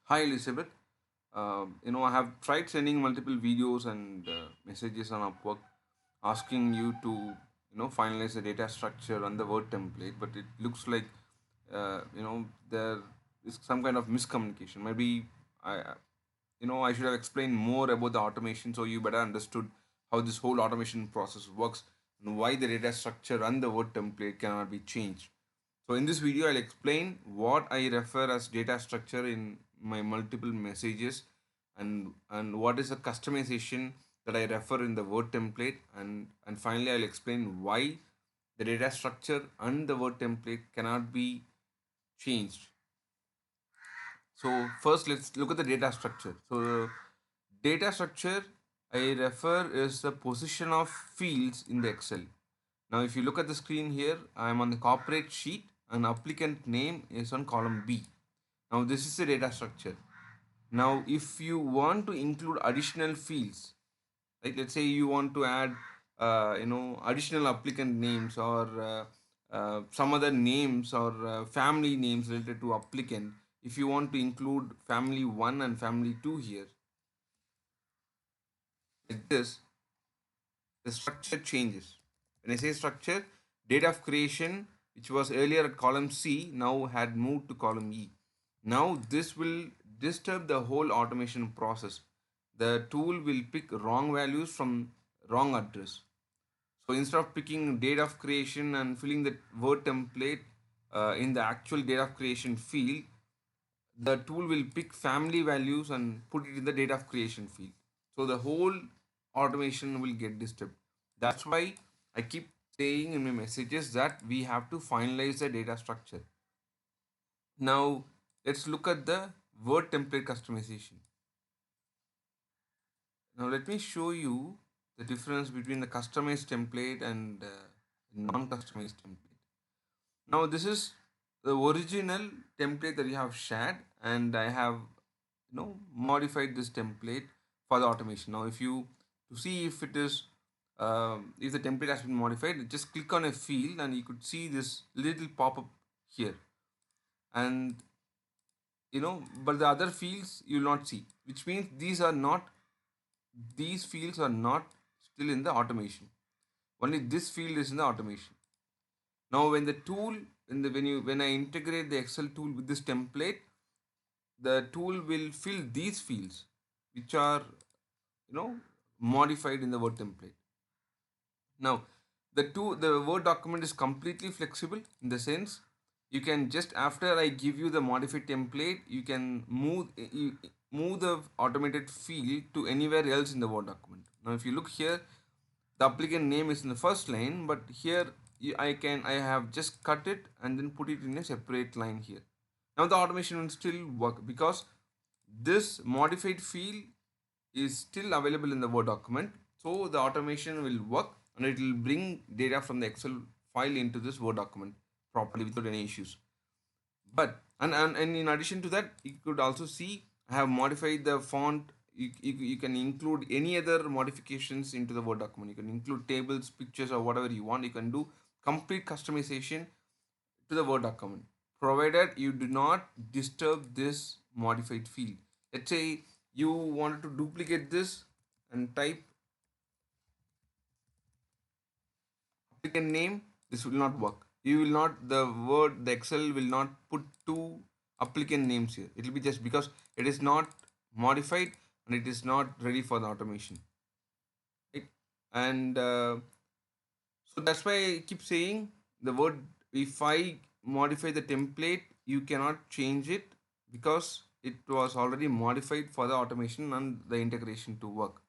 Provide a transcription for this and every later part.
Hi Elizabeth. I have tried sending multiple videos and messages on Upwork asking you to, finalize the data structure on the Word template, but it looks like, there is some kind of miscommunication. Maybe I should have explained more about the automation so you better understood how this whole automation process works and why the data structure and the Word template cannot be changed. So in this video, I'll explain what I refer as data structure in my multiple messages and what is the customization that I refer in the Word template, and finally I'll explain why the data structure and the Word template cannot be changed. So first let's look at the data structure. So the data structure I refer is the position of fields in the Excel. Now if you look at the screen here, I am on the corporate sheet and applicant name is on column B. Now this is the data structure. Now if you want to include additional fields, like let's say you want to add additional applicant names or some other names or family names related to applicant, if you want to include family 1 and family 2 here, like this, the structure changes. When I say structure, date of creation, which was earlier at column C, now had moved to column E. Now this will disturb the whole automation process. The tool will pick wrong values from wrong address. So instead of picking date of creation and filling the Word template in the actual date of creation field, the tool will pick family values and put it in the date of creation field. So the whole automation will get disturbed. That's why I keep saying in my messages that we have to finalize the data structure. Now let's look at the Word template customization. Now let me show you the difference between the customized template and non-customized template. Now this is the original template that you have shared, and I have modified this template for the automation. Now if you to see if it is if the template has been modified, just click on a field and you could see this little pop-up here, and but the other fields you will not see, which means these fields are not still in the automation. Only this field is in the automation. Now when the tool when I integrate the Excel tool with this template, the tool will fill these fields which are modified in the Word template. Now the Word document is completely flexible in the sense you can just after I give you the modified template, you can move the automated field to anywhere else in the Word document. Now if you look here, the applicant name is in the first line, but here I have just cut it and then put it in a separate line here. Now the automation will still work because this modified field is still available in the Word document. So the automation will work and it will bring data from the Excel file into this Word document properly without any issues. But and in addition to that, you could also see I have modified the font. You can include any other modifications into the Word document. You can include tables, pictures, or whatever you want. You can do complete customization to the Word document, provided you do not disturb this modified field. Let's say you wanted to duplicate this and type applicant name, this will not work. You will not, the Excel will not put two applicant names here. It will be just because it is not modified and it is not ready for the automation. Right? And so that's why I keep saying the word, if I modify the template, you cannot change it because it was already modified for the automation and the integration to work.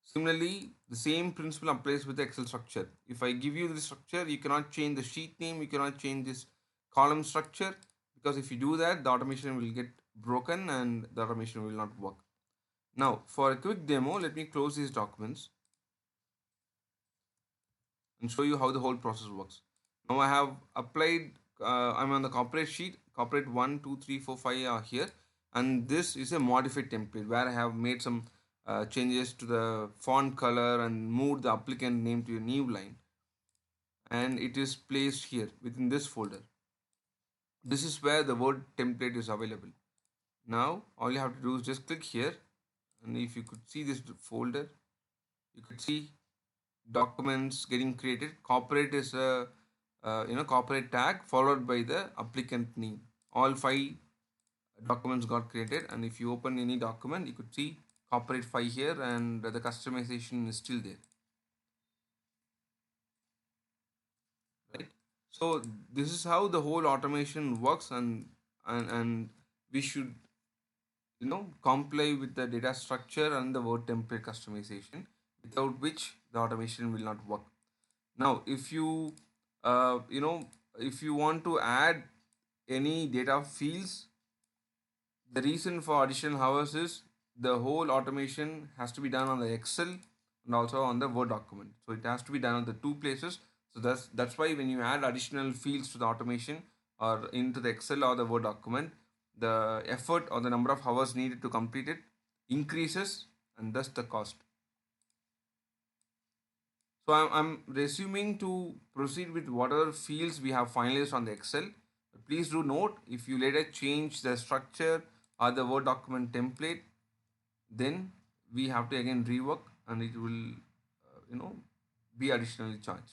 Similarly, the same principle applies with the Excel structure. If I give you the structure, you cannot change the sheet name, you cannot change this column structure, because if you do that, the automation will get broken and the automation will not work. Now, for a quick demo, let me close these documents and show you how the whole process works. Now I have applied, I'm on the corporate sheet, corporate 1, 2, 3, 4, 5 are here, and this is a modified template where I have made some changes to the font color and moved the applicant name to a new line, and it is placed here within this folder. This is where the Word template is available. Now all you have to do is just click here, and if you could see this folder, you could see documents getting created. Corporate is a corporate tag followed by the applicant name. All five documents got created, and if you open any document, you could see corporate file here, and the customization is still there, right? So this is how the whole automation works, and we should comply with the data structure and the word template customization, without which the automation will not work. Now if you you know if you want to add any data fields, the reason for additional hours is the whole automation has to be done on the Excel and also on the Word document. So it has to be done on the two places. So that's why when you add additional fields to the automation or into the Excel or the Word document, the effort or the number of hours needed to complete it increases, and thus the cost. So I'm resuming to proceed with whatever fields we have finalized on the Excel. Please do note, if you later change the structure or the Word document template, then we have to again rework, and it will be additionally charged.